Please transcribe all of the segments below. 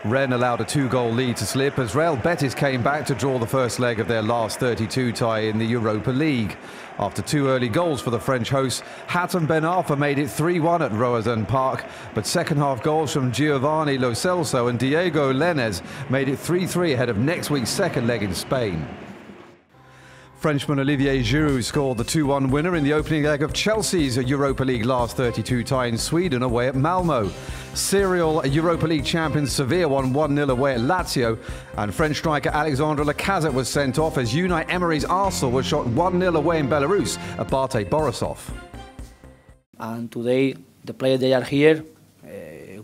Rennes allowed a 2-goal lead to slip as Real Betis came back to draw the first leg of their last 32 tie in the Europa League. After 2 early goals for the French hosts, Hatem Ben Arfa made it 3-1 at Roazhon Park, but second-half goals from Giovanni Lo Celso and Diego Lainez made it 3-3 ahead of next week's second leg in Spain. Frenchman Olivier Giroud scored the 2-1 winner in the opening leg of Chelsea's Europa League last 32 tie in Sweden away at Malmo. Serial Europa League champions Sevilla won 1-0 away at Lazio, and French striker Alexandre Lacazette was sent off as Unai Emery's Arsenal was shot 1-0 away in Belarus at Bate Borisov. And today, the players they are here,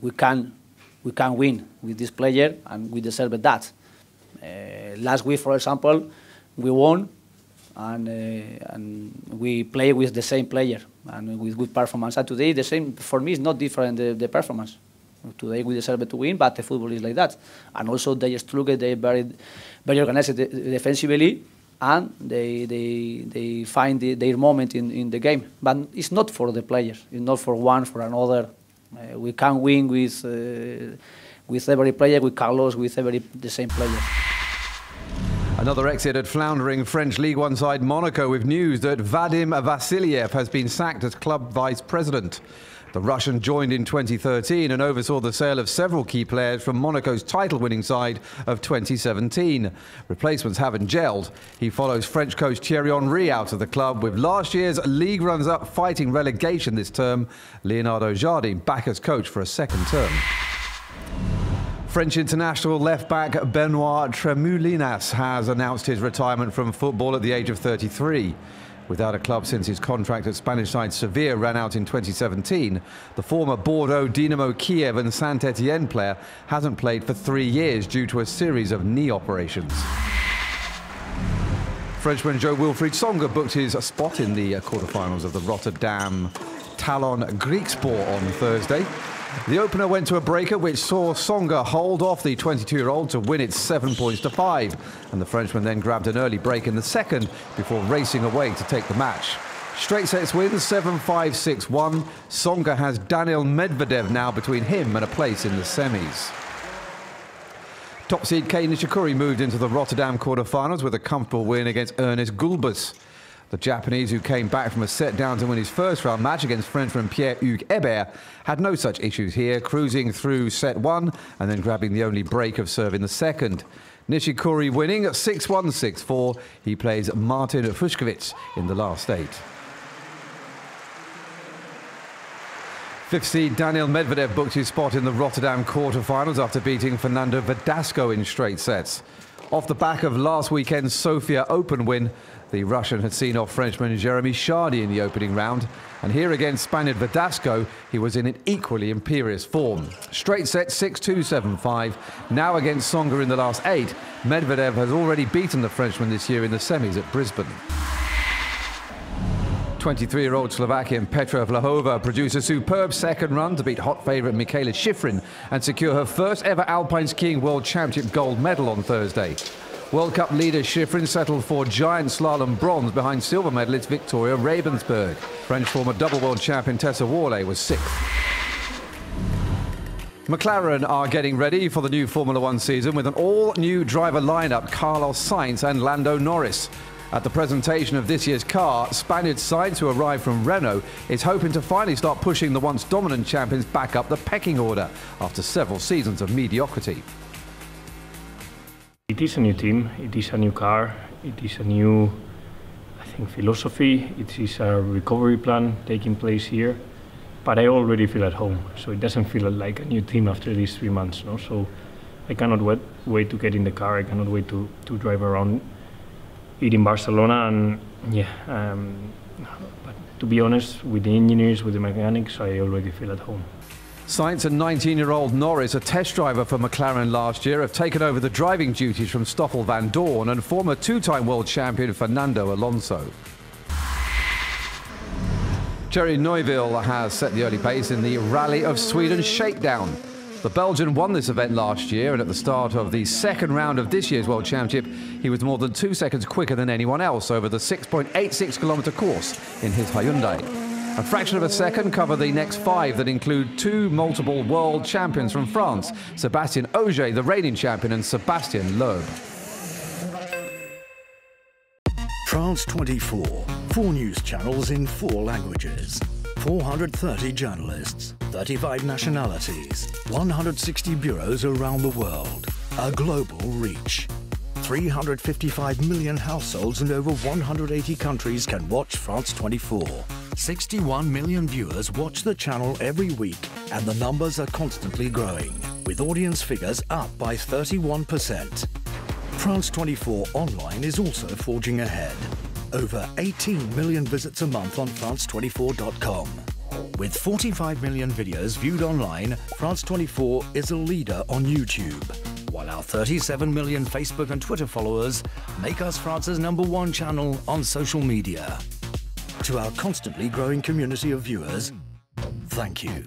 we can win with this player, and we deserve that. Last week, for example, we won. And we play with the same player and with good performance. And today, the same for me is not different the performance. Today we deserve to win, but the football is like that. And also they struggle, they very organized defensively, and they find their moment in the game. But it's not for the players. It's not for one for another. We can win with every player. We can lose with the same player. Another exit at floundering French League One side Monaco with news that Vadim Vassiliev has been sacked as club vice president. The Russian joined in 2013 and oversaw the sale of several key players from Monaco's title-winning side of 2017. Replacements haven't gelled. He follows French coach Thierry Henry out of the club, with last year's league runners-up fighting relegation this term. Leonardo Jardim back as coach for a second term. French international left-back Benoit Tremoulinas has announced his retirement from football at the age of 33. Without a club since his contract at Spanish side Sevilla ran out in 2017, the former Bordeaux, Dynamo Kiev and Saint-Etienne player hasn't played for 3 years due to a series of knee operations. Frenchman Jo-Wilfried Tsonga booked his spot in the quarterfinals of the Rotterdam Talon Griekspoor on Thursday. The opener went to a breaker which saw Tsonga hold off the 22-year-old to win it 7 points to 5. And the Frenchman then grabbed an early break in the second before racing away to take the match. Straight sets wins 7-5, 6-1. Tsonga has Daniil Medvedev now between him and a place in the semis. Top seed Kei Nishikori moved into the Rotterdam quarterfinals with a comfortable win against Ernest Gulbis. The Japanese, who came back from a set down to win his first round match against Frenchman Pierre-Hugues Hébert, had no such issues here, cruising through set 1 and then grabbing the only break of serve in the second. Nishikori winning at 6-1, 6-4. He plays Martin Fušković in the last 8. Fifth seed Daniil Medvedev booked his spot in the Rotterdam quarterfinals after beating Fernando Verdasco in straight sets. Off the back of last weekend's Sofia Open win, the Russian had seen off Frenchman Jeremy Chardy in the opening round, and here against Spaniard Verdasco, he was in an equally imperious form. Straight set 6-2, 7-5. Now against Tsonga in the last 8, Medvedev has already beaten the Frenchman this year in the semis at Brisbane. 23-year-old Slovakian Petra Vlhova produced a superb second run to beat hot favourite Michaela Shiffrin and secure her first ever Alpine Skiing World Championship gold medal on Thursday. World Cup leader Shiffrin settled for giant slalom bronze behind silver medalist Victoria Ravensburg. French former double world champion Tessa Worley was 6th. McLaren are getting ready for the new Formula One season with an all-new driver lineup, Carlos Sainz and Lando Norris. At the presentation of this year's car, Spaniard Sainz, who arrived from Renault, is hoping to finally start pushing the once dominant champions back up the pecking order after several seasons of mediocrity. It is a new team, it is a new car, it is a new, I think, philosophy, it is a recovery plan taking place here, but I already feel at home, so it doesn't feel like a new team after these 3 months. No? So I cannot wait to get in the car, I cannot wait to drive around it in Barcelona, and but to be honest, with the engineers, with the mechanics, I already feel at home. Sainz and 19-year-old Norris, a test driver for McLaren last year, have taken over the driving duties from Stoffel van Dorn and former 2-time world champion Fernando Alonso. Thierry Neuville has set the early pace in the Rally of Sweden Shakedown. The Belgian won this event last year, and at the start of the second round of this year's World Championship, he was more than 2 seconds quicker than anyone else over the 6.86-kilometre course in his Hyundai. A fraction of a second cover the next 5 that include 2 multiple world champions from France, Sébastien Ogier, the reigning champion, and Sébastien Loeb. France 24, 4 news channels in 4 languages, 430 journalists, 35 nationalities, 160 bureaus around the world, a global reach. 355 million households in over 180 countries can watch France 24. 61 million viewers watch the channel every week, and the numbers are constantly growing, with audience figures up by 31%. France 24 online is also forging ahead. Over 18 million visits a month on France24.com. With 45 million videos viewed online, France 24 is a leader on YouTube, while our 37 million Facebook and Twitter followers make us France's #1 channel on social media. To our constantly growing community of viewers, thank you.